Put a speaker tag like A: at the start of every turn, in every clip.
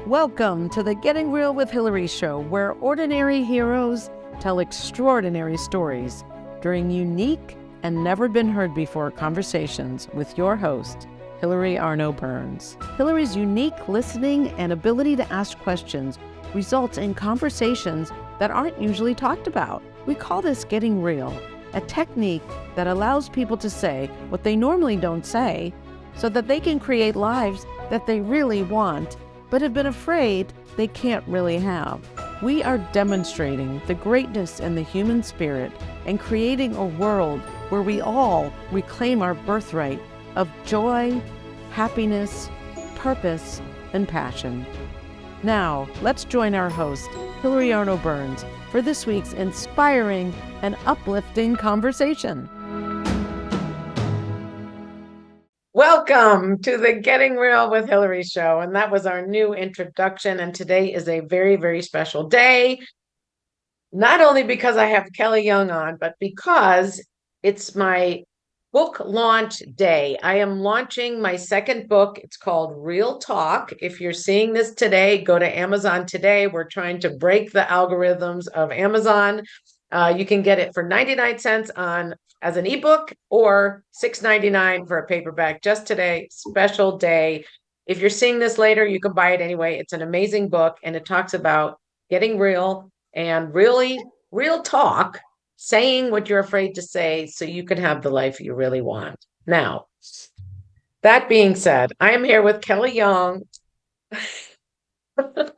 A: Welcome to the Getting Real with Hilary show, where ordinary heroes tell extraordinary stories during unique and never been heard before conversations with your host, Hilary Arno Burns. Hilary's unique listening and ability to ask questions results in conversations that aren't usually talked about. We call this Getting Real, a technique that allows people to say what they normally don't say so that they can create lives that they really want but have been afraid they can't really have. We are demonstrating the greatness in the human spirit and creating a world where we all reclaim our birthright of joy, happiness, purpose, and passion. Now, let's join our host, Hilary Arno Burns, for this week's inspiring and uplifting conversation. Welcome to the Getting Real with Hilary show. And that was our new introduction. And today is a very, very special day. Not only because I have Kelly Young on, but because it's my book launch day. I am launching my second book. It's called Real Talk. If you're seeing this today, go to Amazon today. We're trying to break the algorithms of Amazon. You can get it for 99 cents as an ebook or $6.99 for a paperback. Just today, special day. If you're seeing this later, you can buy it anyway. It's an amazing book, and it talks about getting real and really real talk, saying what you're afraid to say so you can have the life you really want. Now, that being said, I am here with Kelly Young. I'm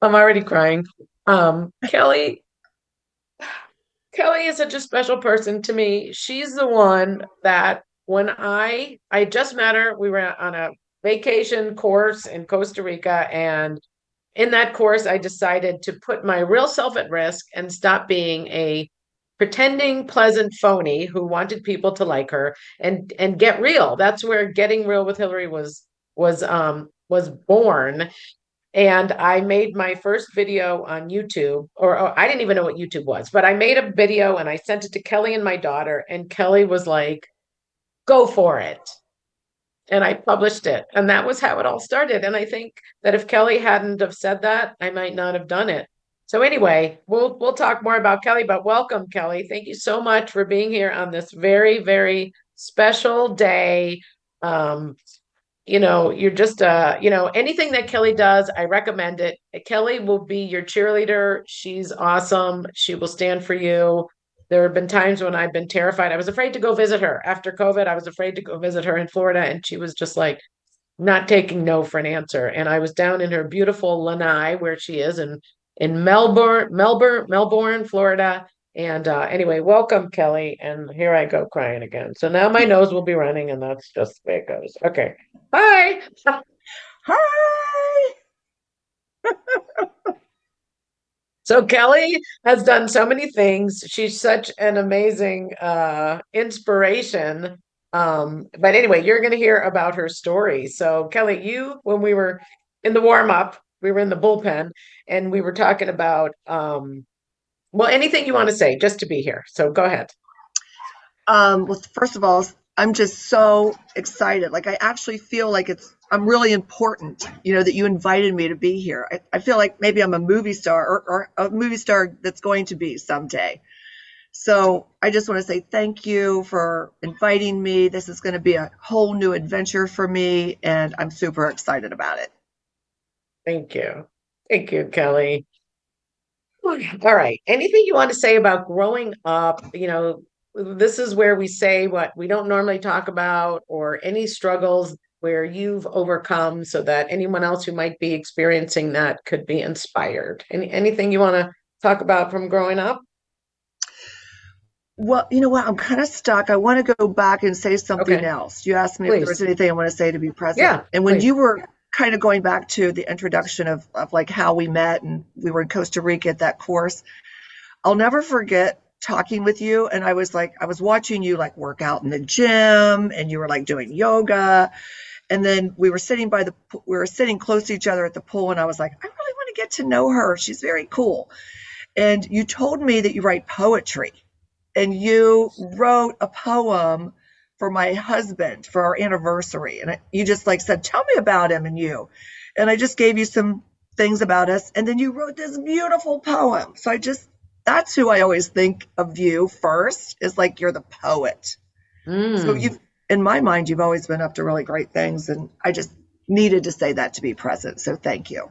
A: already crying. Kelly is such a special person to me. She's the one that when I just met her, we were on a vacation course in Costa Rica. And in that course, I decided to put my real self at risk and stop being a pretending pleasant phony who wanted people to like her and get real. That's where Getting Real with Hilary was born. And I made my first video on YouTube, or I didn't even know what YouTube was, but I made a video and I sent it to Kelly and my daughter, and Kelly was like, go for it. And I published it. And that was how it all started. And I think that if Kelly hadn't have said that, I might not have done it. So anyway, we'll talk more about Kelly, but welcome, Kelly. Thank you so much for being here on this very, very special day. You're just, anything that Kelly does, I recommend it. Kelly will be your cheerleader. She's awesome. She will stand for you. There have been times when I've been terrified. I was afraid to go visit her after COVID. I was afraid to go visit her in Florida, and she was just like not taking no for an answer. And I was down in her beautiful Lanai, where she is in Melbourne, Florida. And anyway, welcome, Kelly. And here I go crying again. So now my nose will be running, and that's just the way it goes. Okay. Hi.
B: Hi.
A: So Kelly has done so many things. She's such an amazing inspiration. But anyway, you're going to hear about her story. So Kelly, when we were in the warm-up, we were in the bullpen, and we were talking about anything you want to say just to be here. So go ahead.
B: Well, first of all, I'm just so excited. Like, I actually feel like I'm really important, that you invited me to be here. I feel like maybe I'm a movie star or a movie star that's going to be someday. So I just want to say thank you for inviting me. This is going to be a whole new adventure for me, and I'm super excited about it.
A: Thank you. Thank you, Kelly. All right. Anything you want to say about growing up? This is where we say what we don't normally talk about, or any struggles where you've overcome, so that anyone else who might be experiencing that could be inspired. Anything you want to talk about from growing up?
B: Well, you know what? I'm kind of stuck. I want to go back and say something else. You asked me if there was anything I want to say to be present.
A: Yeah,
B: and when you were kind of going back to the introduction of like how we met, and we were in Costa Rica at that course, I'll never forget talking with you. And I was watching you like work out in the gym, and you were like doing yoga. And then we were sitting close to each other at the pool. And I was like, I really want to get to know her. She's very cool. And you told me that you write poetry, and you wrote a poem for my husband for our anniversary. And you just like said, tell me about him and you. And I just gave you some things about us. And then you wrote this beautiful poem. So that's who I always think of you first, is like you're the poet. So
C: Mm,
B: in my mind, you've always been up to really great things. And I just needed to say that to be present. So thank you.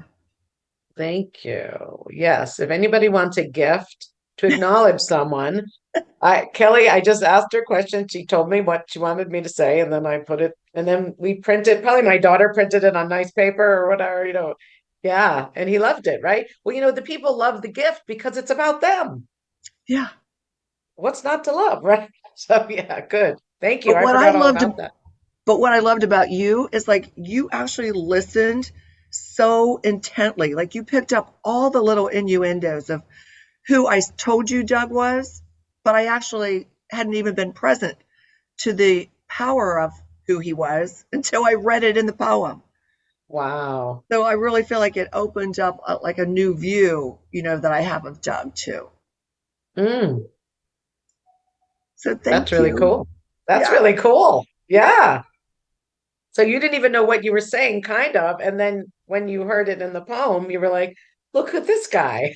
C: thank you. Yes, if anybody wants a gift to acknowledge someone, Kelly, I just asked her question. She told me what she wanted me to say, and then I put it, and then we printed, probably my daughter printed it on nice paper or whatever, Yeah, and he loved it, right? Well, the people love the gift because it's about them.
B: Yeah.
C: What's not to love, right? So yeah, good. Thank you.
B: But
C: I
B: what I
C: forgot all
B: loved
C: about that.
B: But what I loved about you is like you actually listened so intently. Like you picked up all the little innuendos of who I told you Doug was, but I actually hadn't even been present to the power of who he was until I read it in the poem.
C: Wow.
B: So I really feel like it opened up like a new view, that I have of Doug too.
C: Mm,
B: So
C: that's
B: thank
C: really
B: you.
C: cool. That's
B: Yeah.
C: really cool. Yeah. So you didn't even know what you were saying, kind of. And then when you heard it in the poem, you were like, look at this guy.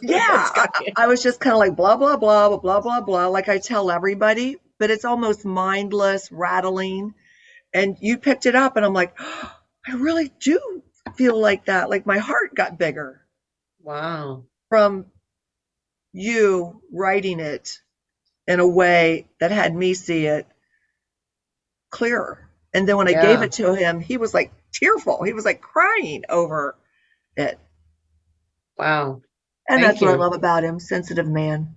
B: Yeah.
C: This guy.
B: I was just kind of like blah, blah, blah, blah, blah, blah, blah, like I tell everybody, but it's almost mindless, rattling. And you picked it up, and I'm like, oh, I really do feel like that. Like my heart got bigger
C: Wow.
B: from you writing it in a way that had me see it clearer. And then when I gave
C: Yeah.
B: it to him, he was like tearful. He was like crying over it.
C: Wow.
B: And that's
C: Thank
B: what I
C: you.
B: love about him, sensitive man.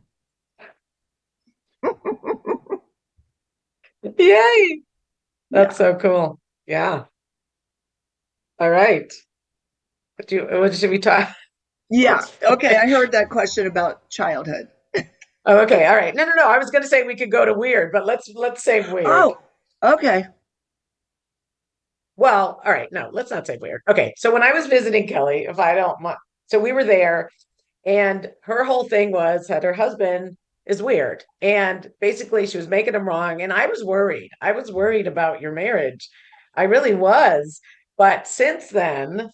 C: Yay. That's
B: Yeah.
C: so cool. Yeah. All right. What should we talk?
B: Yeah.
C: What's
B: Okay.
C: funny?
B: I heard that question about childhood.
C: Oh, okay. All right. No. I was going to say we could go to weird, but let's save weird.
B: Oh, okay.
C: Well, all right. No, let's not say weird. Okay. So when I was visiting Kelly, if I don't mind, so we were there, and her whole thing was that her husband is weird. And basically, she was making him wrong. And I was worried. I was worried about your marriage. I really was. But since then,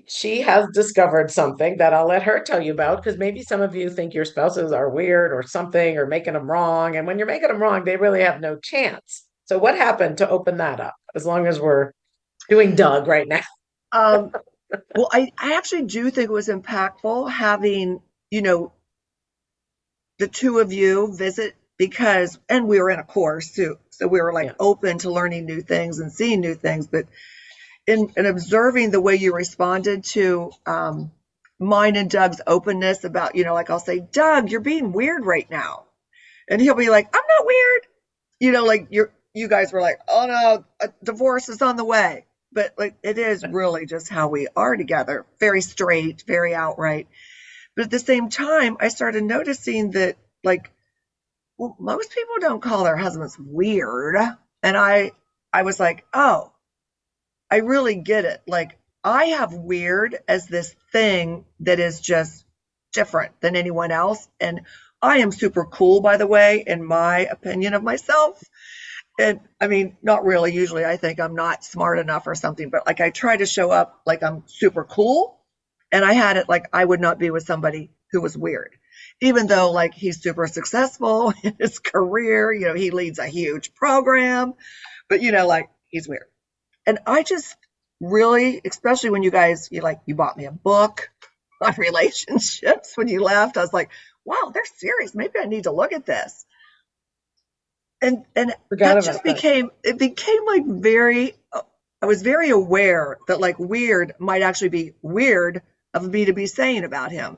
C: she has discovered something that I'll let her tell you about, because maybe some of you think your spouses are weird or something, or making them wrong. And when you're making them wrong, they really have no chance. So, what happened to open that up? As long as we're doing Doug right now.
B: Um, well, I actually do think it was impactful having, you know, the two of you visit because, and we were in a course too. So we were like
C: Yeah.
B: open to learning new things and seeing new things. But in observing the way you responded to mine and Doug's openness about, like I'll say, Doug, you're being weird right now. And he'll be like, I'm not weird. Like you guys were like, oh no, a divorce is on the way. But like it is really just how we are together. Very straight, very outright. But at the same time, I started noticing that like, well, most people don't call their husbands weird. And I was like, oh, I really get it. Like I have weird as this thing that is just different than anyone else. And I am super cool, by the way, in my opinion of myself. And I mean, not really. Usually I think I'm not smart enough or something, but like I try to show up like I'm super cool. And I had it like I would not be with somebody who was weird, even though like he's super successful in his career. He leads a huge program, but like he's weird. And I just really, especially when you bought me a book on relationships when you left, I was like, wow, they're serious. Maybe I need to look at this. And
C: Forgot
B: that
C: about
B: just
C: that.
B: became like I was very aware that like weird might actually be weird of me to be saying about him.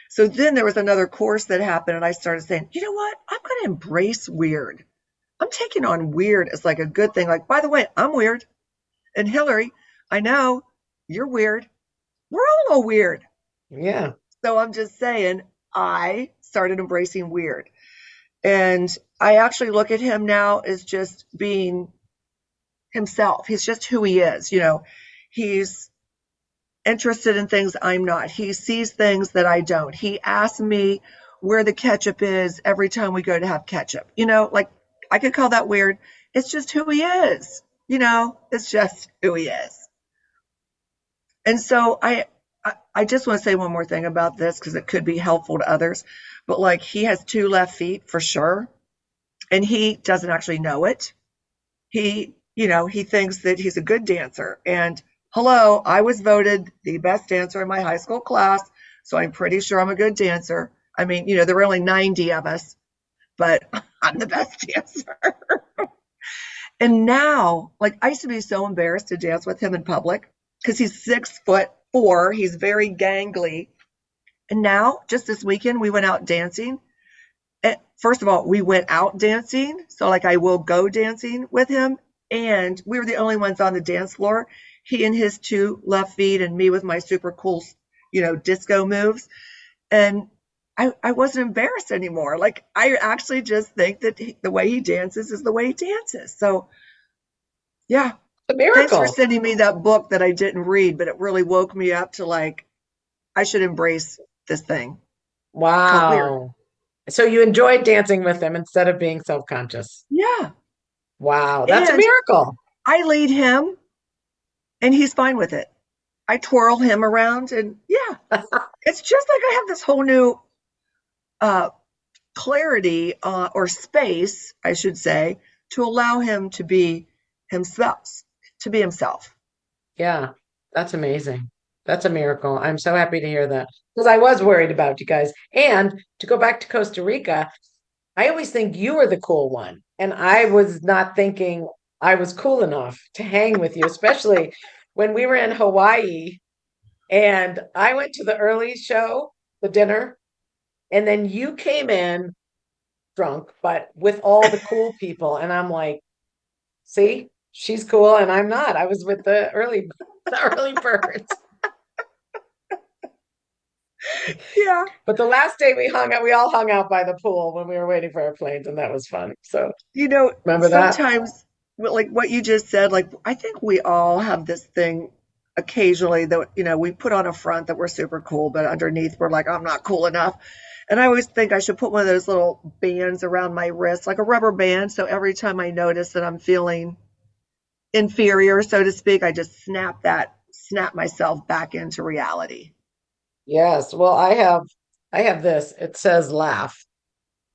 B: So then there was another course that happened, and I started saying, you know what? I'm going to embrace weird. I'm taking on weird as like a good thing. Like, by the way, I'm weird. And Hilary, I know you're weird. We're all weird.
C: Yeah.
B: So I'm just saying, I started embracing weird. And I actually look at him now as just being himself. He's just who he is. He's interested in things I'm not. He sees things that I don't. He asks me where the ketchup is every time we go to have ketchup. Like I could call that weird. It's just who he is. It's just who he is. And so I just want to say one more thing about this because it could be helpful to others. But like he has two left feet for sure, and he doesn't actually know it. He thinks that he's a good dancer. And hello, I was voted the best dancer in my high school class, so I'm pretty sure I'm a good dancer. I mean, there were only 90 of us, but I'm the best dancer. And now, like, I used to be so embarrassed to dance with him in public because he's 6'4". He's very gangly. And now, just this weekend, we went out dancing. And first of all, we went out dancing. So, like, I will go dancing with him. And we were the only ones on the dance floor. He and his two left feet, and me with my super cool, disco moves. And I wasn't embarrassed anymore. Like, I actually just think that the way he dances is the way he dances. So, yeah.
C: A
B: Thanks for
C: miracle.
B: sending me that book that I didn't read, but it really woke me up to like, I should embrace this thing called weird.
C: Wow. So you enjoyed dancing with him instead of being self-conscious.
B: Yeah.
C: Wow, that's a
B: And
C: miracle.
B: I lead him and he's fine with it. I twirl him around and yeah, it's just like I have this whole new uh, clarity or space, I should say, to allow him to be himself, to be himself.
C: Yeah, that's amazing. That's a miracle. I'm so happy to hear that because I was worried about you guys. And to go back to Costa Rica, I always think you were the cool one. And I was not thinking I was cool enough to hang with you, especially when we were in Hawaii and I went to the early show, the dinner, and then you came in drunk, but with all the cool people. And I'm like, see, she's cool and I'm not. I was with the early the early birds.
B: Yeah.
C: But the last day we all hung out by the pool when we were waiting for our planes, and that was fun. So remember that?
B: Sometimes, like what you just said, like I think we all have this thing occasionally that, we put on a front that we're super cool, but underneath we're like, I'm not cool enough. And I always think I should put one of those little bands around my wrist, like a rubber band. So every time I notice that I'm feeling inferior, so to speak, I just snap myself back into reality.
C: Yes. Well, I have this. It says laugh.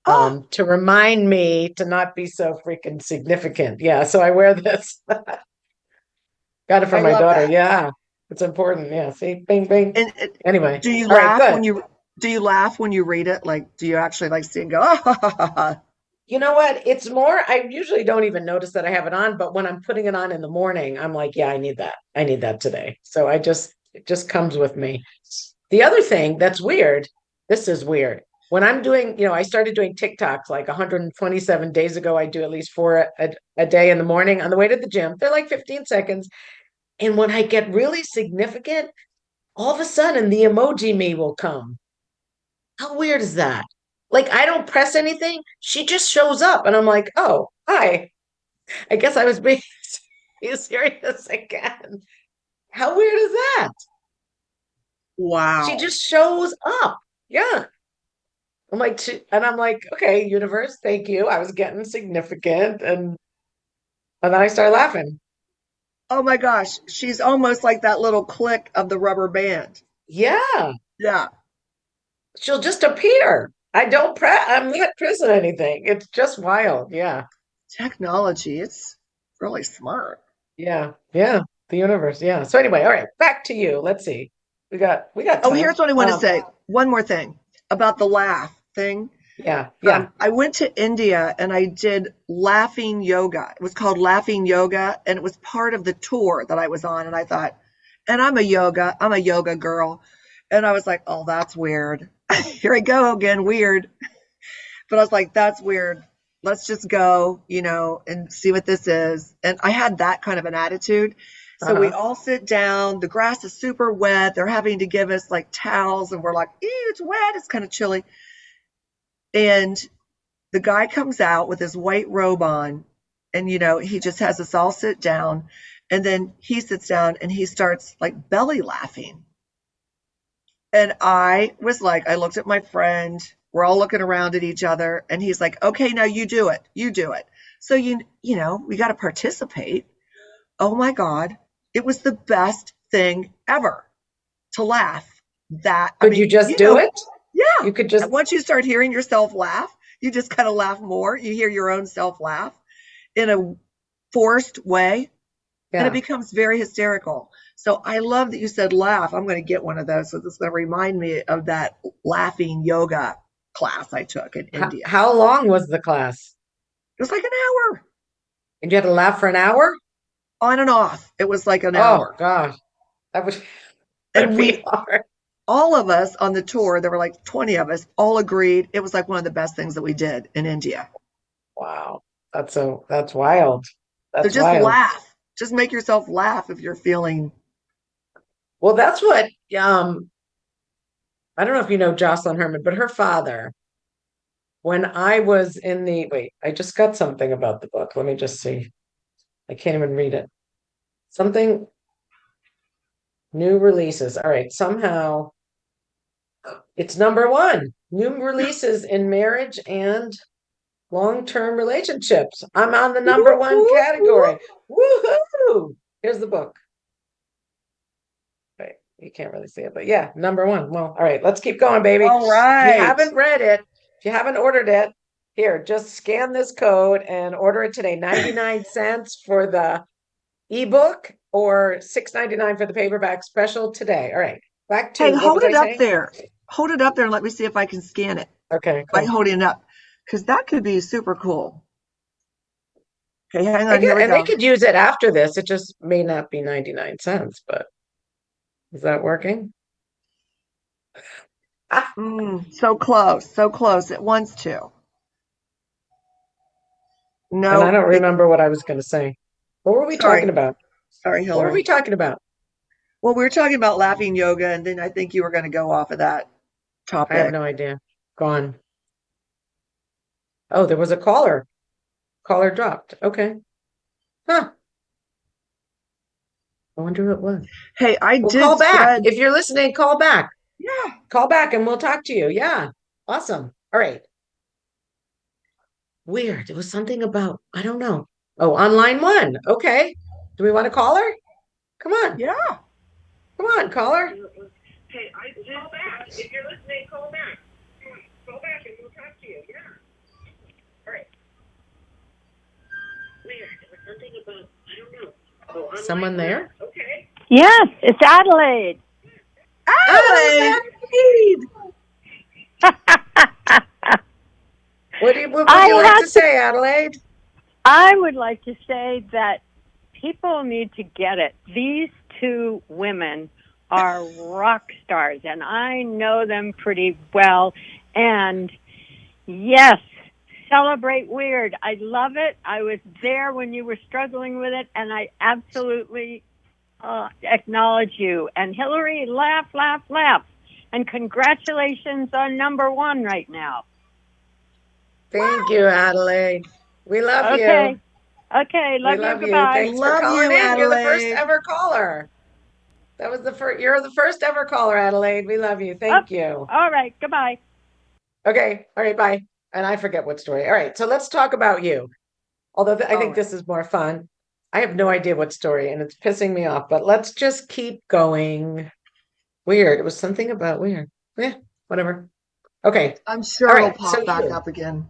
B: Oh,
C: To remind me to not be so freaking significant. Yeah, so I wear this. Got it for
B: I
C: my
B: love
C: daughter.
B: that.
C: Yeah, it's important. Yeah, see, bing, bing.
B: And
C: Anyway,
B: do you
C: all right,
B: laugh
C: good.
B: when you read it? Like, do you actually like see and go, ah, ha, ha, ha, ha.
C: You know what? It's more, I usually don't even notice that I have it on, but when I'm putting it on in the morning, I'm like, yeah, I need that. I need that today. So it just comes with me. The other thing that's weird, this is weird. When I'm doing, I started doing TikToks like 127 days ago. I do at least four a day in the morning on the way to the gym. They're like 15 seconds. And when I get really significant, all of a sudden the emoji me will come. How weird is that? Like I don't press anything, she just shows up, and I'm like, oh, hi. I guess I was being serious again. How weird is that? She
B: Wow.
C: just shows up. Yeah. I'm like, okay, universe, thank you. I was getting significant, and then I started laughing.
B: Oh my gosh, she's almost like that little click of the rubber band.
C: Yeah,
B: Yeah.
C: she'll just appear. I'm not pressing anything. It's just wild. Yeah.
B: Technology, it's really smart.
C: Yeah. Yeah. The universe. Yeah. So anyway, all right, back to you. Let's see. We got
B: Oh, here's
C: time.
B: what I want to say. One more thing about the laugh thing.
C: Yeah. Yeah.
B: I went to India and I did laughing yoga. It was called laughing yoga, and it was part of the tour that I was on. And I thought, and I'm a yoga girl. And I was like, oh, that's weird. Here I go again, weird. But I was like, that's weird. Let's just go, and see what this is. And I had that kind of an attitude. So we
C: Uh-huh.
B: all sit down. The grass is super wet. They're having to give us like towels, and we're like, ew, it's wet. It's kind of chilly. And the guy comes out with his white robe on, and he just has us all sit down. And then he sits down and he starts like belly laughing. And I was like, I looked at my friend. We're all looking around at each other, and he's like, "Okay, now you do it. You do it." So we got to participate. Oh my God, it was the best thing ever to laugh that. I
C: Could you
B: mean,
C: just do it?
B: yeah.
C: You could just,
B: Once you start hearing yourself laugh, you just kind of laugh more. You hear your own self laugh in a forced way, and it
C: yeah.
B: becomes very hysterical. So I love that you said laugh. I'm going to get one of those. So this is going to remind me of that laughing yoga class I took in India.
C: How long was the class?
B: It was like an hour
C: And you had to laugh for an hour?
B: on and off. It was like an
C: Oh
B: hour.
C: gosh, that would
B: And
C: be hard.
B: all of us on the tour, there were like 20 of us, all agreed it was like one of the best things that we did in India.
C: Wow. That's wild.
B: So
C: That's
B: just
C: wild.
B: laugh. Just make yourself laugh if you're feeling.
C: Well, that's what I don't know if you know Jocelyn Herman, but her father, when I was in the wait, I just got something about the book. Let me just see. I can't even read it. Something new releases. All right, somehow it's #1. New releases in marriage and long-term relationships. I'm on the #1 category. Woohoo! Here's the book. Right, you can't really see it, but yeah, #1. Well, all right, let's keep going, baby.
B: All
C: If you
B: right.
C: haven't read it, if you haven't ordered it, here, just scan this code and order it today. 99 cents for the ebook or $6.99 for the paperback special today. All right, back
B: Hey,
C: to what
B: hold
C: was I
B: it up
C: saying?
B: there. Hold it up there and let me see if I can scan it
C: Okay,
B: by
C: cool.
B: holding it up, because that could be super cool. Okay, hang
C: I
B: on. Here
C: get,
B: we
C: and they
B: go.
C: could use it after this. It just may not be 99 cents, but is that working? Ah,
B: So close. So close. It wants to.
C: and I
B: No,
C: don't remember what I was going to say. What were we talking
B: sorry.
C: about?
B: Sorry,
C: What were we
B: Hilary.
C: talking about?
B: Well, we were talking about laughing yoga, and then I think you were going to go off of that
C: I have
B: topic.
C: no idea. Gone. Oh, there was a caller. Caller dropped. Okay. Huh. I wonder who it was.
B: Hey, I
C: Well,
B: did
C: call back.
B: spread.
C: If you're listening, call back.
B: Yeah.
C: Call back and we'll talk to you. Yeah. Awesome. All right. Weird. It was something about, I don't know. Oh, on line 1. Okay. Do we want to call her? Come on.
B: Yeah.
C: Come on, caller.
B: Hey, I did call back. If you're listening, call back. Call back and we'll talk to you. Yeah. All right. Weird. It was something about, I don't know. Oh, online.
C: Someone there?
B: Okay.
D: Yes, it's Adelaide.
B: Adelaide!
C: What would you like to say, Adelaide?
D: I would like to say that people need to get it. These two women are rock stars, and I know them pretty well. And yes, celebrate weird. I love it. I was there when you were struggling with it, and I absolutely acknowledge you. And Hilary, laugh, laugh, laugh. And congratulations on #1 right now.
C: Thank you, Adelaide. We love
D: Okay.
C: you.
D: Okay,
C: We
D: love you.
C: love you.
D: Goodbye.
C: Thanks for
B: Love
C: calling
B: you,
C: in. You're the first
B: Adelaide.
C: ever caller. That was the first. You're the first ever caller, Adelaide. We love you. Thank you.
D: All right. Goodbye.
C: Okay. All right. Bye. And I forget what story. All right. So let's talk about you. Although I think
B: right.
C: this is more fun. I have no idea what story, and it's pissing me off. But let's just keep going. Weird. It was something about weird. Yeah. Whatever. Okay.
B: I'm sure
C: All
B: it'll
C: right. So
B: pop back
C: you.
B: up again.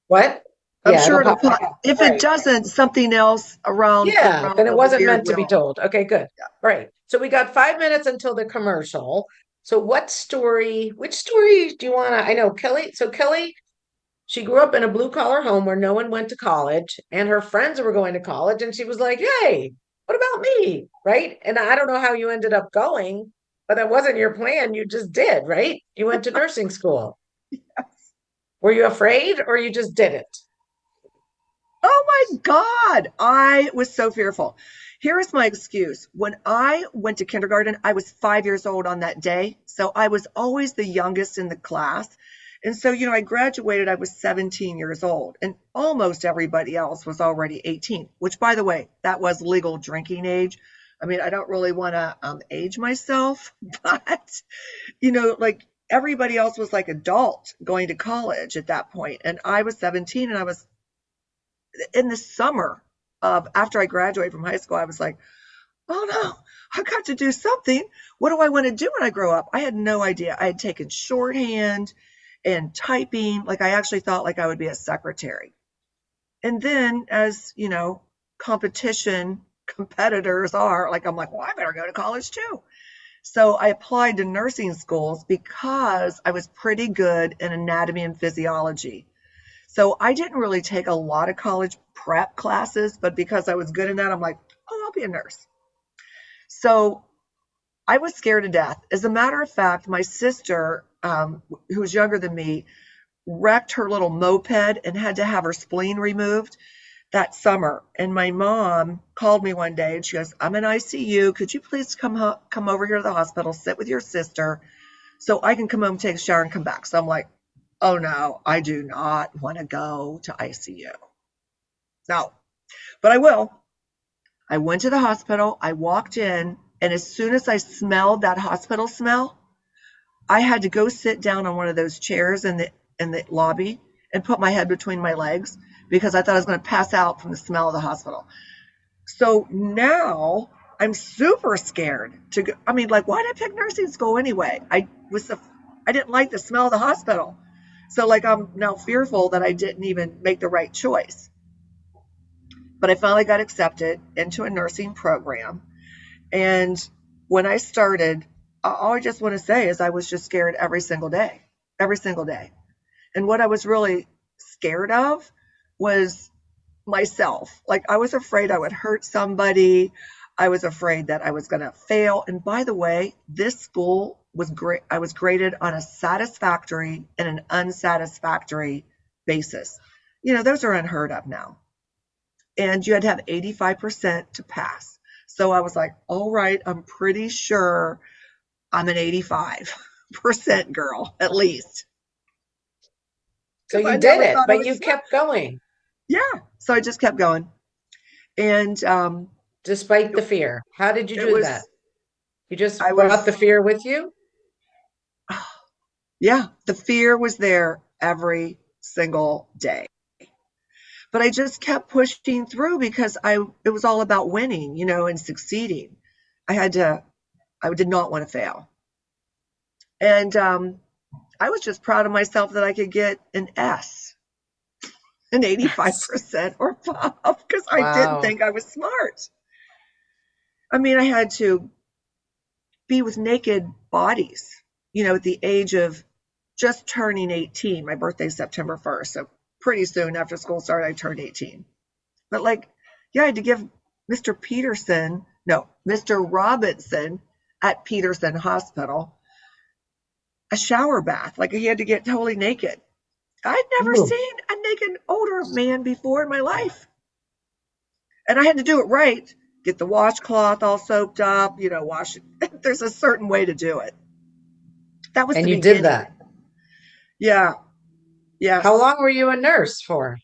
C: What?
B: I'm
C: Yeah.
B: sure
C: It'll
B: it'll
C: pop back
B: pop.
C: up.
B: If
C: All
B: it
C: right.
B: doesn't, something else around
C: Yeah, then it
B: the
C: wasn't
B: weird
C: meant to be
B: will.
C: told. Okay, good.
B: Yeah.
C: All right. So we got 5 minutes until the commercial. So which story do you want to? I know Kelly. So Kelly, she grew up in a blue collar home where no one went to college and her friends were going to college. And she was like, hey, what about me? Right. And I don't know how you ended up going, but that wasn't your plan. You just did, right? You went to nursing school. Were you afraid or you just did it?
B: Oh my God. I was so fearful. Here is my excuse. When I went to kindergarten, I was 5 years old on that day. So I was always the youngest in the class. And so, I graduated, I was 17 years old, and almost everybody else was already 18, which, by the way, that was legal drinking age. I mean, I don't really want to age myself, but, like everybody else was like adult going to college at that point. And I was 17, and I was in the summer of after I graduated from high school, I was like, oh no, I got to do something. What do I want to do when I grow up? I had no idea. I had taken shorthand and typing. Like I actually thought like I would be a secretary. And then as, competitors are, like I'm like, well, I better go to college too. So I applied to nursing schools because I was pretty good in anatomy and physiology. So I didn't really take a lot of college prep classes, but because I was good in that, I'm like, oh, I'll be a nurse. So I was scared to death. As a matter of fact, my sister, who was younger than me, wrecked her little moped and had to have her spleen removed that summer. And my mom called me one day and she goes, I'm in ICU. Could you please come over here to the hospital, sit with your sister so I can come home, take a shower, and come back? So I'm like, oh no, I do not want to go to ICU. No, but I will. I went to the hospital. I walked in, and as soon as I smelled that hospital smell, I had to go sit down on one of those chairs in the lobby and put my head between my legs because I thought I was going to pass out from the smell of the hospital. So now I'm super scared to go. I mean, like, why did I pick nursing school anyway? I didn't like the smell of the hospital. So like I'm now fearful that I didn't even make the right choice. But I finally got accepted into a nursing program. And when I started, all I just want to say is I was just scared every single day, every single day. And what I was really scared of was myself. Like I was afraid I would hurt somebody. I was afraid that I was going to fail. And by the way, this school was great. I was graded on a satisfactory and an unsatisfactory basis. Those are unheard of now. And you had to have 85% to pass. So I was like, all right, I'm pretty sure I'm an 85% girl, at least.
C: So you did it, but you kept going.
B: Yeah. So I just kept going. And
C: despite the fear, how did you do that? You just brought the fear with you?
B: Yeah, the fear was there every single day. But I just kept pushing through because it was all about winning, and succeeding. I did not want to fail. And I was just proud of myself that I could get an S, an 85% or above, because I didn't think I was smart. I mean, I had to be with naked bodies, at the age of just turning 18. My birthday's September 1st. So pretty soon after school started, I turned 18. But I had to give Mr. Robinson at Peterson Hospital a shower bath. Like he had to get totally naked. I'd never seen a naked older man before in my life. And I had to do it right. Get the washcloth all soaped up, wash it. There's a certain way to do it. That was
C: and
B: the
C: you
B: beginning.
C: Did that.
B: Yeah. Yes.
C: How long were you a nurse for?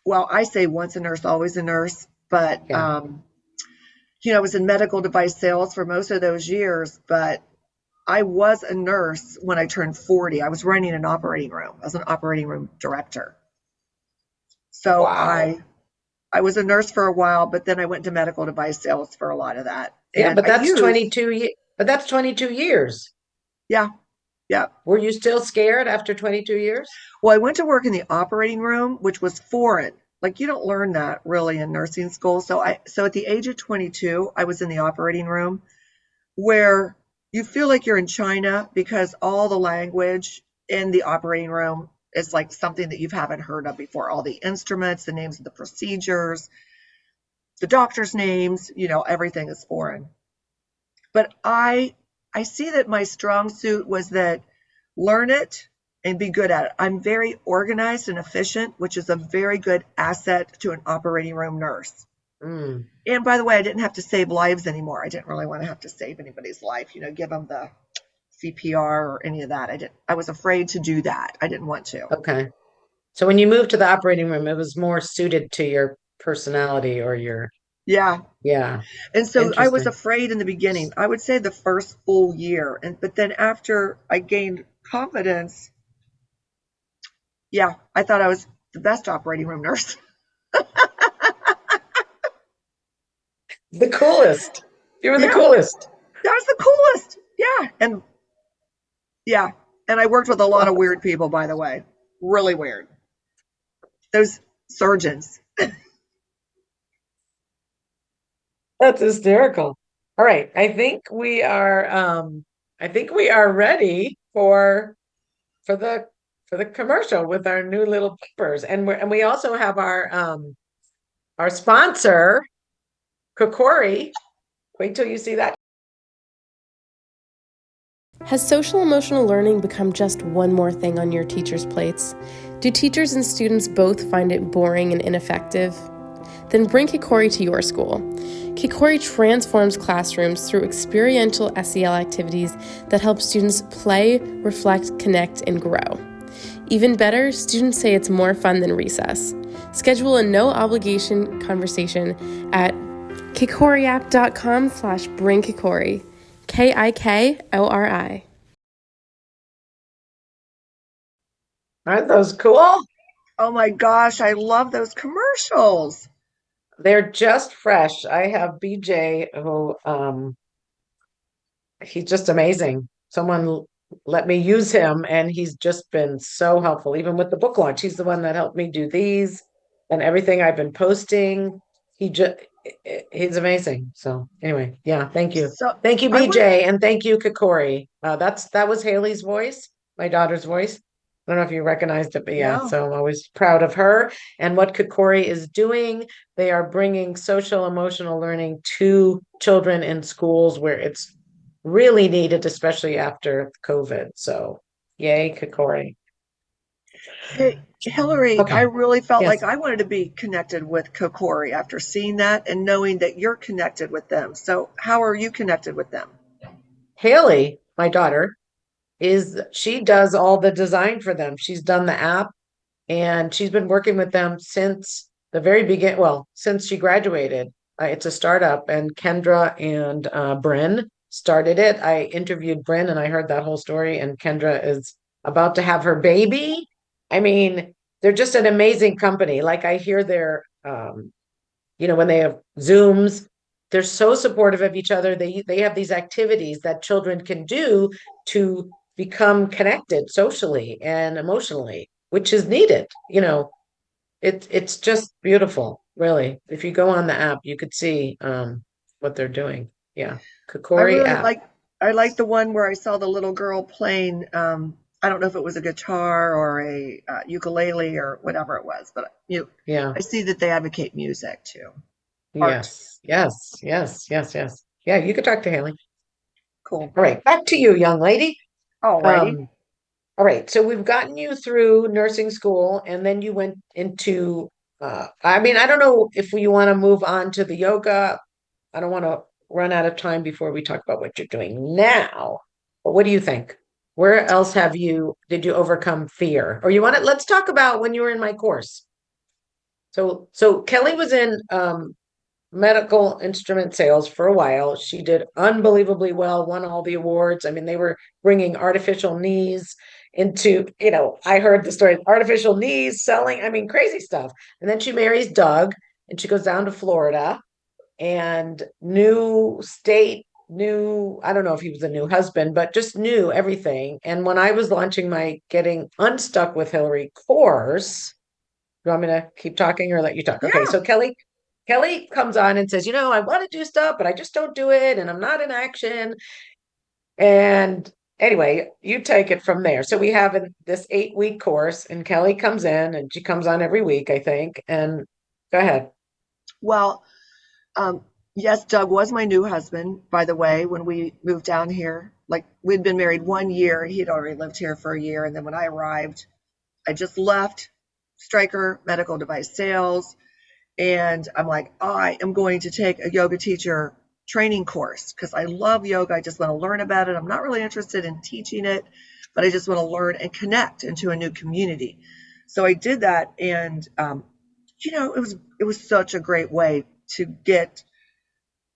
B: Well, I say once a nurse, always a nurse. But, I was in medical device sales for most of those years. But I was a nurse when I turned 40. I was running an operating room. I was an operating room director. So
C: wow.
B: I was a nurse for a while, but then I went to medical device sales for a lot of that.
C: Yeah, but that's 22. But that's 22 years.
B: Yeah. Yeah.
C: Were you still scared after 22 years?
B: Well, I went to work in the operating room, which was foreign. Like you don't learn that really in nursing school. So at the age of 22, I was in the operating room where you feel like you're in China because all the language in the operating room is like something that you haven't heard of before. All the instruments, the names of the procedures, the doctor's names, everything is foreign. But I see that my strong suit was that learn it and be good at it. I'm very organized and efficient, which is a very good asset to an operating room nurse.
C: Mm.
B: And by the way, I didn't have to save lives anymore. I didn't really want to have to save anybody's life, give them the CPR or any of that. I was afraid to do that. I didn't want to.
C: Okay. So when you moved to the operating room, it was more suited to your personality or your...
B: Yeah.
C: Yeah.
B: And so I was afraid in the beginning. I would say the first full year. But then after I gained confidence, I thought I was the best operating room nurse.
C: The coolest. You were the
B: Yeah,
C: coolest.
B: that was the coolest. Yeah. And yeah. And I worked with a lot of weird people, by the way. Really weird. Those surgeons.
C: That's hysterical. All right. I think we are ready for the for the commercial with our new little peepers. And we also have our sponsor, Kokori. Wait till you see that.
E: Has social emotional learning become just one more thing on your teachers' plates? Do teachers and students both find it boring and ineffective? Then bring Kikori to your school. Kikori transforms classrooms through experiential SEL activities that help students play, reflect, connect, and grow. Even better, students say it's more fun than recess. Schedule a no-obligation conversation at kikoriapp.com/bringkikori. KIKORI.
C: Aren't those cool?
B: Oh my gosh, I love those commercials.
C: They're just fresh. I have BJ who he's just amazing. Someone let me use him, and he's just been so helpful, even with the book launch. He's the one that helped me do these and everything I've been posting. He just he's amazing. So anyway, yeah, thank you.
B: So
C: Thank you,
B: I want
C: BJ, and thank you, Kokori. That was Haley's voice, my daughter's voice. I don't know if you recognized it, but yeah,
B: no.
C: so I'm always proud of her and what Kokori is doing. They are bringing social emotional learning to children in schools where it's really needed, especially after COVID. So, yay, Kokori.
B: Hey, Hilary, I
C: Okay.
B: really felt like
C: Yes.
B: I wanted to be connected with Kokori after seeing that and knowing that you're connected with them. So how are you connected with them?
C: Haley, my daughter, she does all the design for them. She's done the app and she's been working with them since the very beginning. Well, since she graduated. It's a startup, and Kendra and Bryn started it. I interviewed Bryn and I heard that whole story, and Kendra is about to have her baby. I mean, they're just an amazing company. Like I hear when they have Zooms, they're so supportive of each other. They have these activities that children can do to become connected socially and emotionally, which is needed. It's just beautiful, really. If you go on the app, you could see what they're doing. Yeah.
B: I
C: Kokori
B: really
C: app.
B: like I like the one where I saw the little girl playing I don't know if it was a guitar or a ukulele or whatever it was, but
C: Yeah.
B: I see that they advocate music too. Art.
C: Yes. Yes. Yes. Yes. Yes. Yeah, you could talk to Haley.
B: Cool.
C: All right, back to you, young lady.
B: Alrighty.
C: Um, all right, so we've gotten you through nursing school, and then you went into I mean, I don't know if you want to move on to the yoga. I don't want to run out of time before we talk about what you're doing now. But what do you think? Where else did you overcome fear? Or you want to, let's talk about when you were in my course. So Kelly was in medical instrument sales for a while. She did unbelievably well, won all the awards. I mean, they were bringing artificial knees into, I heard the story, artificial knees selling, I mean, crazy stuff. And then she marries Doug and she goes down to Florida, and new state, I don't know if he was a new husband, but just knew everything. And when I was launching my Getting Unstuck with Hilary course, you want me to keep talking or let you talk? Okay,
B: Yeah.
C: so Kelly comes on and says, I want to do stuff, but I just don't do it, and I'm not in action. And anyway, you take it from there. So we have this 8-week course, and Kelly comes in, and she comes on every week, I think. And go ahead.
B: Well, yes, Doug was my new husband, by the way, when we moved down here. Like we'd been married 1 year. He'd already lived here for a year. And then when I arrived, I just left Stryker Medical Device Sales. And I'm like, I am going to take a yoga teacher training course because I love yoga. I just want to learn about it. I'm not really interested in teaching it, but I just want to learn and connect into a new community. So I did that, and it was such a great way to get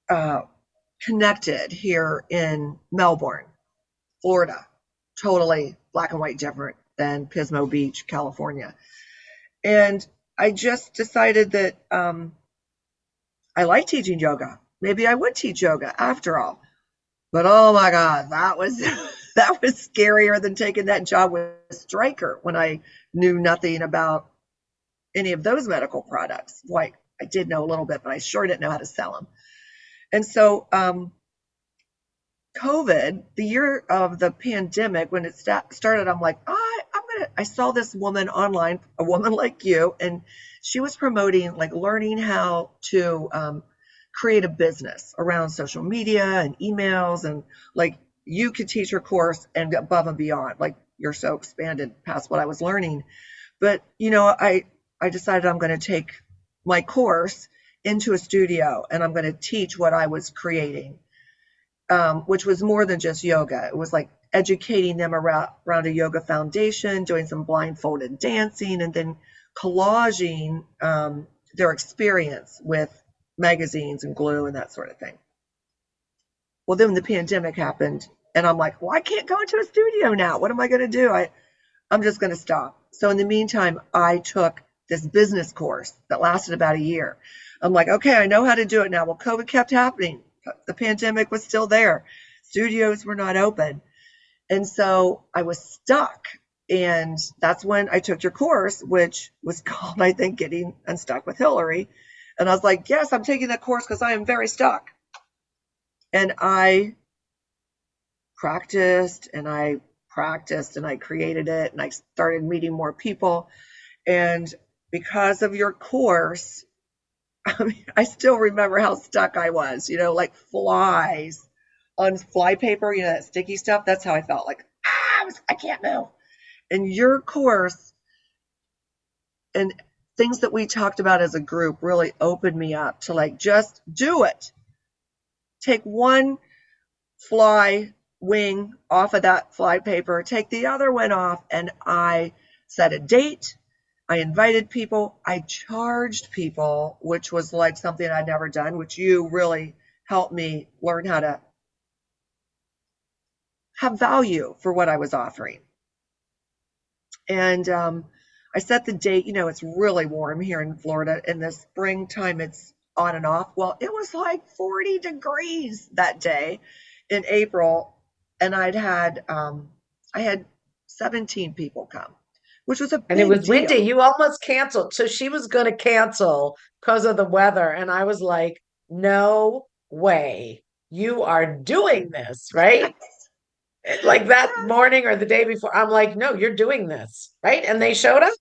B: uh, connected here in Melbourne, Florida. Totally black and white different than Pismo Beach, California. And I just decided that I like teaching yoga. maybe I would teach yoga after all. But oh my God, that was that was scarier than taking that job with Stryker when I knew nothing about any of those medical products. Like I did know a little bit, but I sure didn't know how to sell them. And so COVID, the year of the pandemic, when it started, I'm like, I saw this woman online, a woman like you, and she was promoting like learning how to create a business around social media and emails, and like you could teach her course and above and beyond. Like you're so expanded past what I was learning. But I decided I'm going to take my course into a studio and I'm going to teach what I was creating, which was more than just yoga. It was like educating them around a yoga foundation, doing some blindfolded dancing, and then collaging their experience with magazines and glue and that sort of thing. Well, then the pandemic happened, and I'm like, well, I can't go into a studio now. What am I going to do? I'm just going to stop. So in the meantime, I took this business course that lasted about a year. I'm like, okay, I know how to do it now. Well, COVID kept happening. The pandemic was still there. Studios were not open. And so I was stuck. And that's when I took your course, which was called, I think, Getting Unstuck with Hilary. And I was like, yes, I'm taking that course because I am very stuck. And I practiced and I created it and I started meeting more people. And because of your course, I still remember how stuck I was, like flies on fly paper, that sticky stuff. That's how I felt, like, I can't move. And your course and things that we talked about as a group really opened me up to like, just do it. Take one fly wing off of that fly paper, take the other one off, and I set a date. I invited people. I charged people, which was like something I'd never done, which you really helped me learn how to have value for what I was offering. And I set the date. It's really warm here in Florida. In the springtime, it's on and off. Well, it was like 40 degrees that day in April, and I had 17 people come, which was a big
C: And it was
B: deal.
C: windy. You almost canceled. So she was going to cancel because of the weather. And I was like, no way. You are doing this, right? Like that morning or the day before. I'm like, no, you're doing this, right? And they showed up.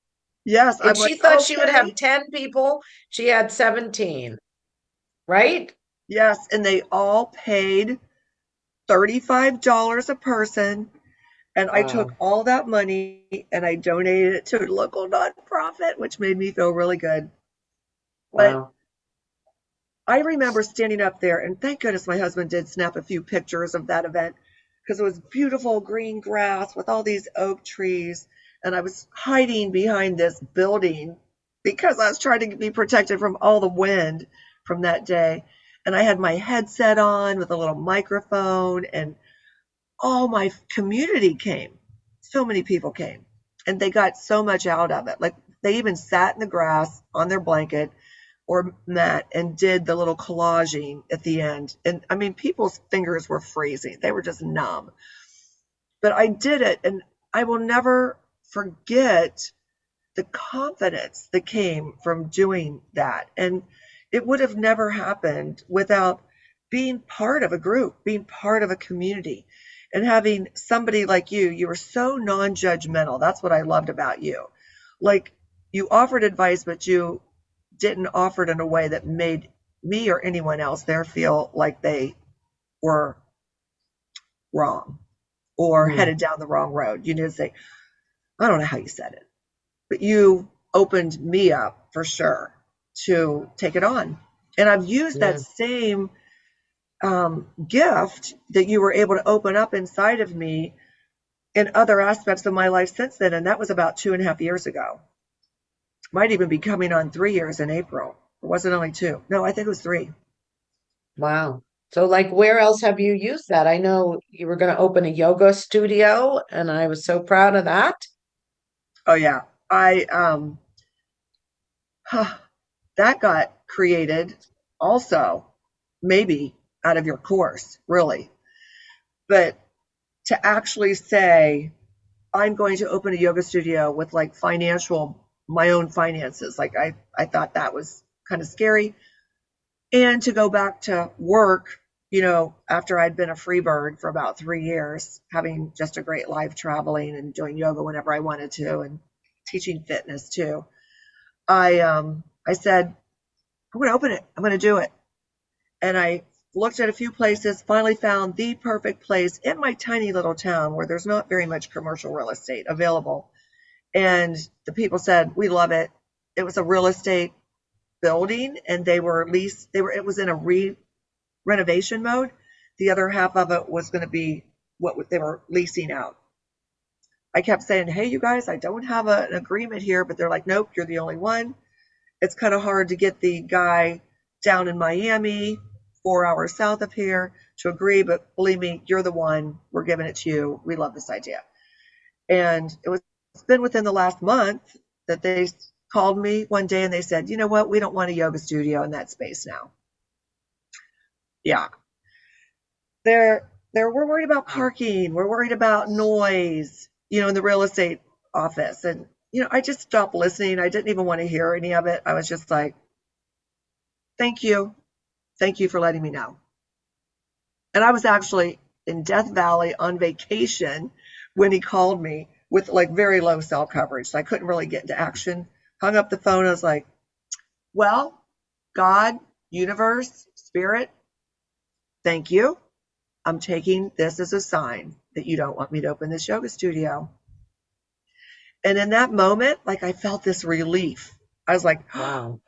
B: Yes,
C: And
B: I'm
C: she
B: like,
C: thought she would
B: okay.
C: have 10 people. She had 17, right?
B: Yes, and they all paid $35 a person. And I took
C: Wow.
B: all that money and I donated it to a local nonprofit, which made me feel really good. But
C: Wow.
B: I remember standing up there, and thank goodness my husband did snap a few pictures of that event because it was beautiful green grass with all these oak trees. And I was hiding behind this building because I was trying to be protected from all the wind from that day. And I had my headset on with a little microphone, and all my community came. So many people came, and they got so much out of it. Like they even sat in the grass on their blanket or mat and did the little collaging at the end. And I mean, people's fingers were freezing. They were just numb. But I did it, and I will never forget the confidence that came from doing that. And it would have never happened without being part of a group, being part of a community, and having somebody like you. You were so non-judgmental. That's what I loved about you. Like you offered advice, but you didn't offer it in a way that made me or anyone else there feel like they were wrong or headed down the wrong road. You didn't say, I don't know how you said it, but you opened me up for sure to take it on. And I've used that same gift that you were able to open up inside of me in other aspects of my life since then. And that was about 2.5 years ago. Might even be coming on 3 years in April. Or was it only 2? No, I think it was 3.
C: Wow. So, like, where else have you used that? I know you were going to open a yoga studio, and I was so proud of that.
B: Oh yeah. That got created also maybe out of your course, really. But to actually say, I'm going to open a yoga studio with like my own finances, like I thought that was kind of scary. And to go back to work, after I'd been a free bird for about 3 years, having just a great life traveling and doing yoga whenever I wanted to and teaching fitness too. I said, I'm going to open it. I'm going to do it. And I looked at a few places, finally found the perfect place in my tiny little town where there's not very much commercial real estate available. And the people said, we love it. It was a real estate building, and it was in a renovation mode. The other half of it was going to be what they were leasing out. I kept saying, hey, you guys, I don't have an agreement here, but they're like, nope, you're the only one. It's kind of hard to get the guy down in Miami, 4 hours south of here, to agree, but believe me, you're the one. We're giving it to you. We love this idea. And it's been within the last month that they called me one day and they said, you know what, we don't want a yoga studio in that space now. Yeah. We're worried about parking. We're worried about noise, in the real estate office. And, I just stopped listening. I didn't even want to hear any of it. I was just like, thank you. Thank you for letting me know. And I was actually in Death Valley on vacation when he called me with like very low cell coverage. So I couldn't really get into action. Hung up the phone. I was like, well, God, universe, spirit, thank you. I'm taking this as a sign that you don't want me to open this yoga studio. And in that moment, like I felt this relief. I was like,
C: Wow.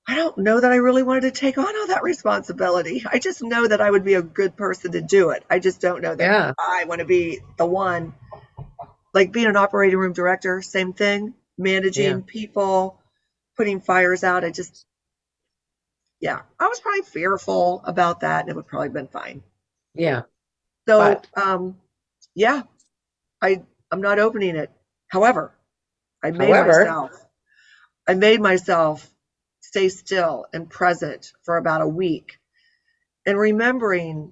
B: I don't know that I really wanted to take on all that responsibility. I just know that I would be a good person to do it. I just don't know that I want to be the one. Like being an operating room director, same thing, managing people, putting fires out. I was probably fearful about that, and it would probably have been fine.
C: Yeah.
B: So, I'm not opening it. However, I made myself stay still and present for about a week, and remembering,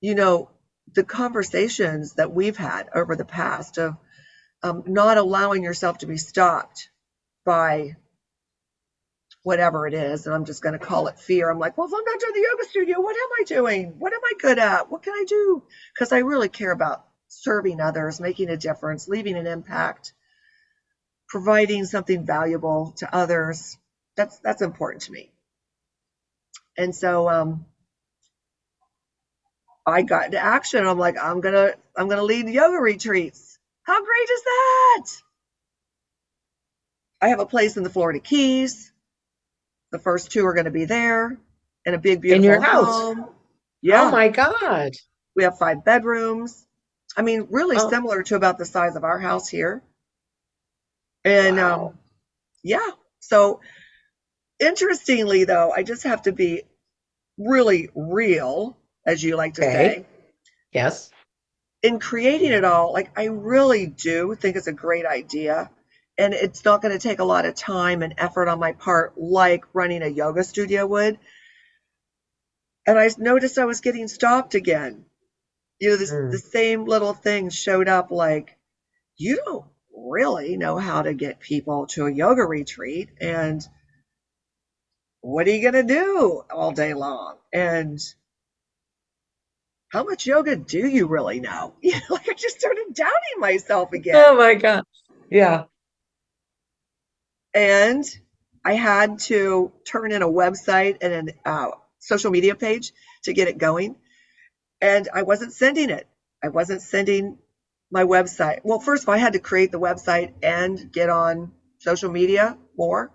B: the conversations that we've had over the past of not allowing yourself to be stopped by whatever it is. And I'm just going to call it fear. I'm like, well, if I'm not doing the yoga studio, what am I doing? What am I good at? What can I do? Because I really care about serving others, making a difference, leaving an impact, providing something valuable to others. That's important to me. And so I got into action. I'm like, I'm gonna lead yoga retreats. How great is that? I have a place in the Florida Keys. The first 2 are going to be there in a big, beautiful
C: in your house.
B: home. Yeah.
C: Oh my God.
B: We have 5 bedrooms. I mean, really similar to about the size of our house here. And
C: wow.
B: So interestingly, though, I just have to be really real, as you like to say.
C: Yes.
B: In creating it all, like I really do think it's a great idea. And it's not going to take a lot of time and effort on my part like running a yoga studio would. And I noticed I was getting stopped again. The same little things showed up like, you don't really know how to get people to a yoga retreat. And what are you going to do all day long? And how much yoga do you really know? Like I just started doubting myself again.
C: Oh my God. Yeah.
B: And I had to turn in a website and a social media page to get it going. And I wasn't sending it. I wasn't sending my website. Well, first of all, I had to create the website and get on social media more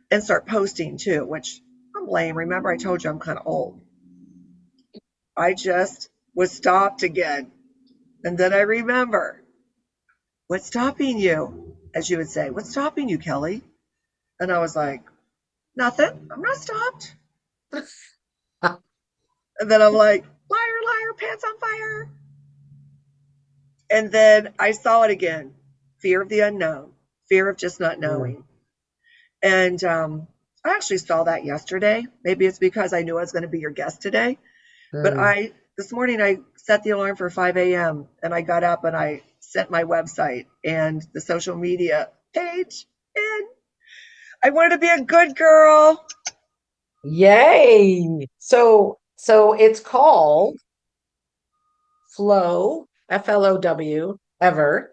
B: and start posting too, which I'm lame. Remember, I told you I'm kind of old. I just was stopped again. And then I remember, what's stopping you? As you would say, what's stopping you, Kelly? And I was like, nothing. I'm not stopped. And then I'm like, liar, liar, pants on fire. And then I saw it again. Fear of the unknown. Fear of just not knowing. And I actually saw that yesterday. Maybe it's because I knew I was going to be your guest today. But
C: Mm.
B: this morning I set the alarm for 5 a.m. and I got up and I sent my website and the social media page. And I wanted to be a good girl.
C: Yay. So it's called Flow, Flow, ever, Ever,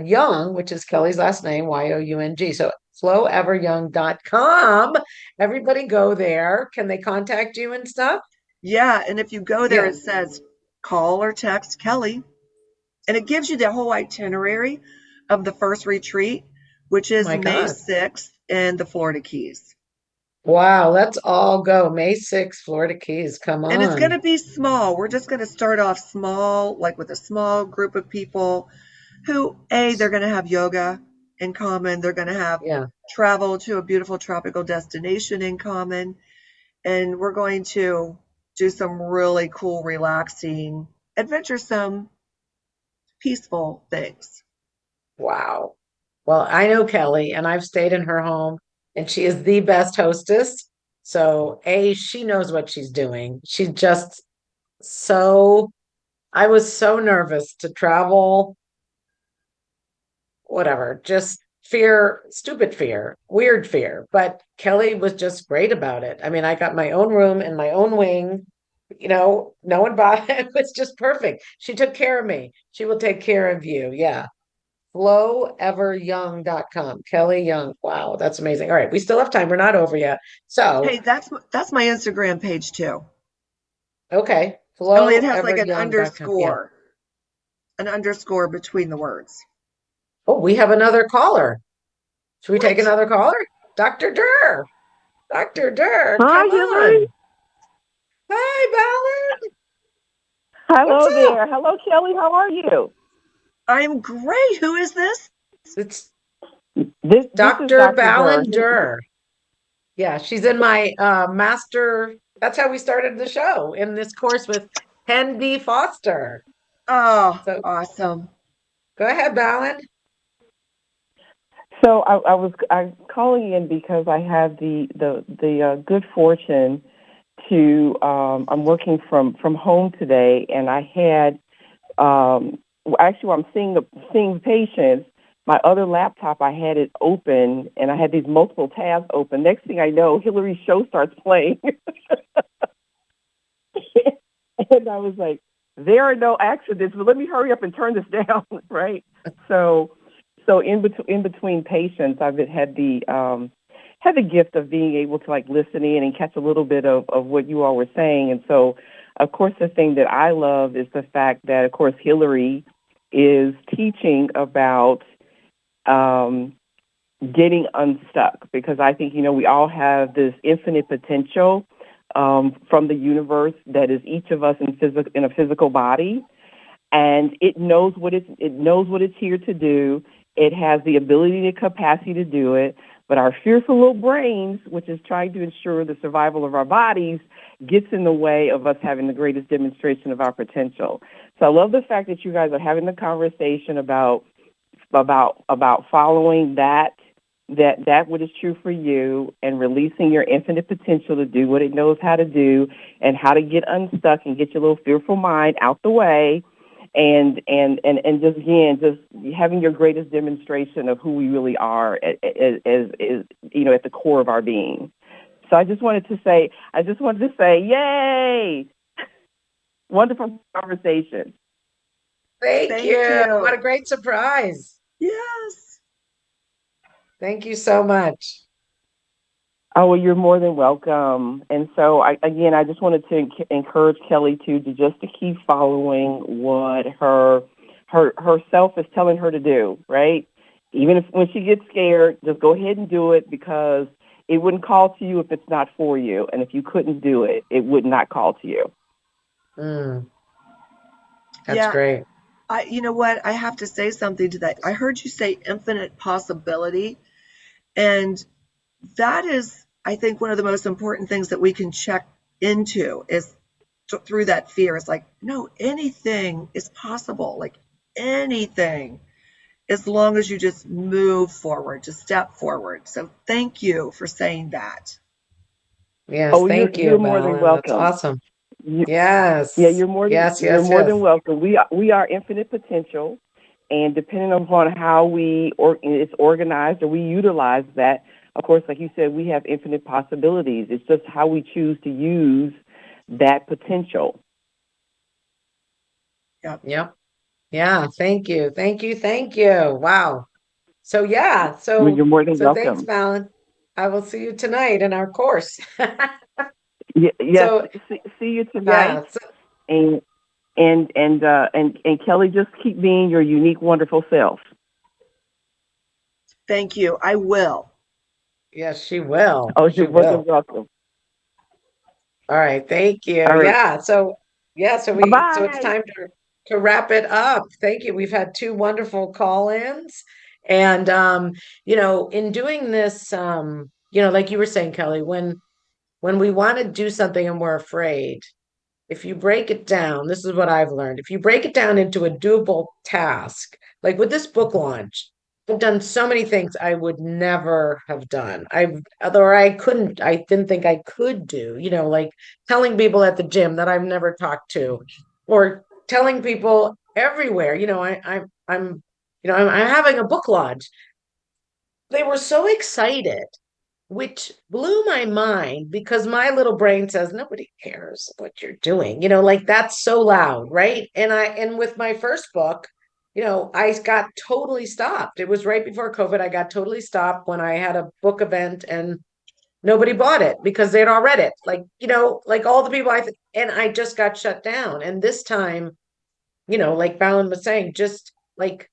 C: Young, which is Kelly's last name, Young. So floweveryoung.com. Everybody go there. Can they contact you and stuff?
B: Yeah. And if you go there,
C: Yeah.
B: it says call or text Kelly. And it gives you the whole itinerary of the first retreat, which is
C: My
B: May
C: God.
B: 6th in the Florida Keys.
C: Wow, let's all go. May 6th, Florida Keys. Come
B: And it's going
C: on.
B: to be small. We're just going to start off small, like with a small group of people who, they're going to have yoga in common. They're going to have
C: Yeah.
B: travel to a beautiful tropical destination in common. And we're going to do some really cool, relaxing, adventuresome, peaceful things.
C: Wow. Well, I know Kelly and I've stayed in her home and she is the best hostess. So, she knows what she's doing. She's just so, I was so nervous to travel, whatever, just fear, stupid fear, weird fear. But Kelly was just great about it. I mean, I got my own room and my own wing, no one bought it. It was just perfect. She took care of me. She will take care of you. Yeah. Floweveryoung.com. Kelly Young. Wow, that's amazing. All right, we still have time. We're not over yet. So,
B: Hey, that's my Instagram page too.
C: okay,
B: Only it has like
C: floweveryoung.com. Yeah.
B: an underscore between the words.
C: Oh, we have another caller. Should we take
B: What?
C: another caller? Dr. Durr. Dr. Durr,
F: Hi,
C: come
F: Hilary.
C: on. Hi, Ballard. What's
F: Hello
C: up?
F: there. Hello, Kelly. How are you?
B: I'm great. Who is this?
C: It's
F: This is
C: Dr.
F: Dr. Durr.
C: Ballinger. Yeah, she's in my master. That's how we started the show in this course with Hen B. Foster.
B: Oh,
C: So
B: awesome.
C: go ahead, Ballard.
F: So I'm calling in because I have the good fortune to I'm working from home today, and I had actually while I'm seeing patients. My other laptop, I had it open, and I had these multiple tabs open. Next thing I know, Hilary's show starts playing. And I was like, there are no accidents, but let me hurry up and turn this down, right? So in between patients, I've had the gift of being able to like listen in and catch a little bit of what you all were saying. And so, of course, the thing that I love is the fact that, of course, Hilary is teaching about getting unstuck, because I think, we all have this infinite potential from the universe that is each of us in a physical body, and it knows what it's here to do. It has the ability and capacity to do it, but our fearful little brains, which is trying to ensure the survival of our bodies, gets in the way of us having the greatest demonstration of our potential. So I love the fact that you guys are having the conversation about following that what is true for you and releasing your infinite potential to do what it knows how to do, and how to get unstuck and get your little fearful mind out the way, and just having your greatest demonstration of who we really are as at the core of our being. So I just wanted to say, yay! Wonderful conversation.
C: Thank
B: Thank
C: you.
B: you.
C: What a great surprise.
B: Yes.
C: Thank you so much.
F: Oh, well, you're more than welcome. And so, I just wanted to encourage Kelly to keep following what herself is telling her to do, right? Even if when she gets scared, just go ahead and do it, because it wouldn't call to you if it's not for you. And if you couldn't do it, it would not call to you.
C: That's great.
B: You know what? I have to say something to that. I heard you say infinite possibility, and that is, I think, one of the most important things that we can check into is through that fear. It's like, no, anything is possible, like anything. as long as you just move forward, just step forward. So thank you for saying that.
C: Yes,
F: Oh,
C: thank you,
F: you're more than
C: Val. That's
F: welcome.
C: awesome.
F: You, yeah,
C: Yes. Yes,
F: you're
C: yes,
F: more than
C: yes.
F: welcome. We are infinite potential, and depending upon how it's organized or we utilize that, of course, like you said, we have infinite possibilities. It's just how we choose to use that potential.
B: Yep.
C: Yep. Yeah, thank you. Thank you. Thank you. Wow. So yeah,
F: You're more than
C: thanks,
F: welcome.
C: Fallon. I will see you tonight in our course.
F: Yes,
C: So
F: see you tonight,
C: yeah, so,
F: and and Kelly, just keep being your unique, wonderful self.
B: Thank you. I will.
C: yes, she will.
F: Oh,
C: She
F: you're more than
C: will.
F: welcome.
C: All right, thank you.
F: All right, bye
C: So it's
F: bye.
C: time to wrap it up. Thank you. We've had two wonderful call-ins. And in doing this, like you were saying, Kelly, when we want to do something and we're afraid, if you break it down, this is what I've learned. If you break it down into a doable task, like with this book launch, I've done so many things I would never have done. I didn't think I could do, like telling people at the gym that I've never talked to, or telling people everywhere, I'm having a book launch. They were so excited, which blew my mind because my little brain says nobody cares what you're doing. Like that's so loud, right? And with my first book, I got totally stopped. It was right before COVID. I got totally stopped when I had a book event and nobody bought it because they'd all read it. Like, like all the people and I just got shut down. And this time, like Fallon was saying, just like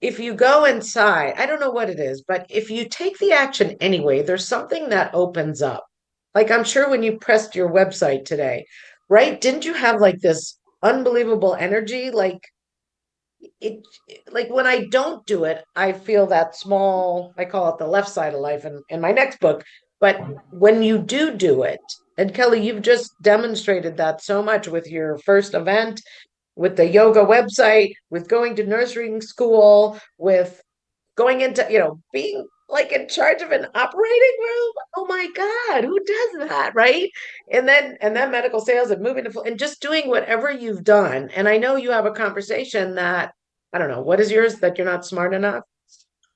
C: if you go inside, I don't know what it is, but if you take the action anyway, there's something that opens up. Like I'm sure when you pressed your website today, right? Didn't you have like this unbelievable energy? It, like when I don't do it, I feel that small, I call it the left side of life in my next book. But when you do it, and Kelly, you've just demonstrated that so much with your first event, with the yoga website, with going to nursery school, with going into, being like in charge of an operating room. Oh my God, who does that? Right. And then medical sales and moving to, and just doing whatever you've done. And I know you have a conversation that, I don't know, what is yours that you're not smart enough?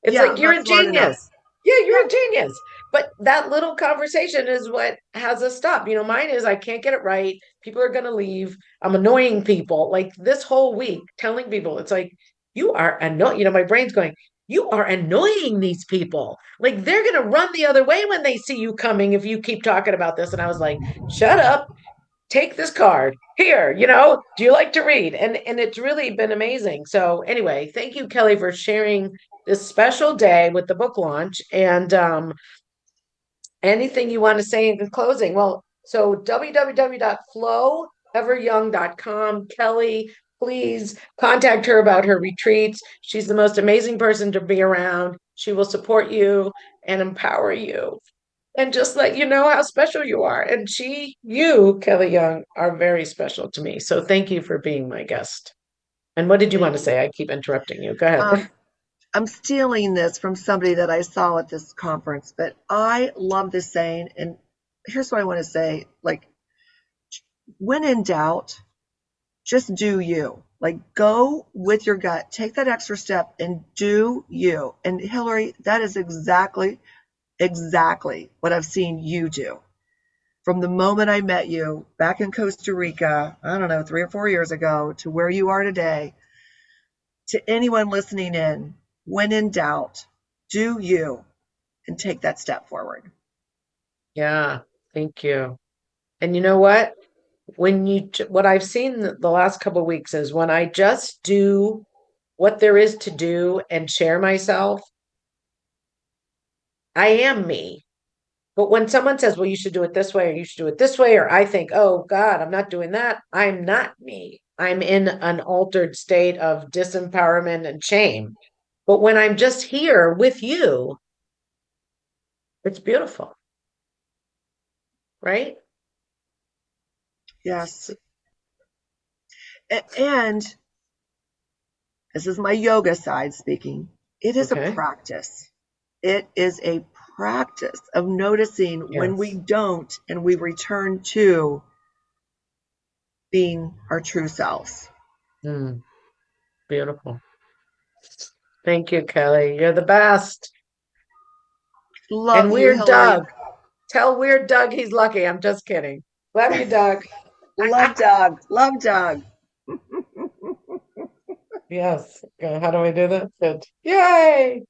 C: It's
B: Yeah,
C: like
B: I'm
C: you're
B: not
C: a
B: smart enough.
C: genius. Yeah, you're
B: Yeah.
C: a genius. But that little conversation is what has us stop. Mine is I can't get it right. People are going to leave. I'm annoying people. Like this whole week, telling people, it's like, you are annoying. My brain's going, you are annoying these people. Like they're going to run the other way when they see you coming if you keep talking about this. And I was like, shut up, take this card here, do you like to read? And it's really been amazing. So anyway, thank you, Kelly, for sharing this special day with the book launch. And anything you want to say in closing? Well, so www.floweveryoung.com. Kelly, please contact her about her retreats. She's the most amazing person to be around. She will support you and empower you and just let you know how special you are. And you, Kelly Young, are very special to me. So thank you for being my guest. And what did you want
B: Thank
C: to
B: you.
C: say? I keep interrupting you. Go ahead.
B: I'm stealing this from somebody that I saw at this conference, but I love this saying. And here's what I want to say: like, when in doubt, just do you. Like, go with your gut, take that extra step and do you. And Hilary, that is exactly what I've seen you do. From the moment I met you back in Costa Rica, I don't know, 3 or 4 years ago, to where you are today, to anyone listening in, when in doubt, do you and take that step forward.
C: Yeah, thank you. And you know what? What I've seen the last couple of weeks is when I just do what there is to do and share myself, I am me. But when someone says, well, you should do it this way, or you should do it this way, or I think, oh God, I'm not doing that, I'm not me. I'm in an altered state of disempowerment and shame. But when I'm just here with you, it's beautiful, right?
B: Yes. And This is my yoga side speaking. It is a
C: Okay.
B: practice. It is a practice of noticing when we
C: Yes.
B: don't and we return to being our true selves.
C: Mm, beautiful. Thank you, Kelly. You're the best.
B: Love
C: And
B: you,
C: Weird
B: Hilary.
C: Doug. Tell Weird Doug he's lucky. I'm just kidding. Love you, Doug.
B: Love Doug. Love Doug.
C: Yes. Okay, how do we do that? Good. Yay.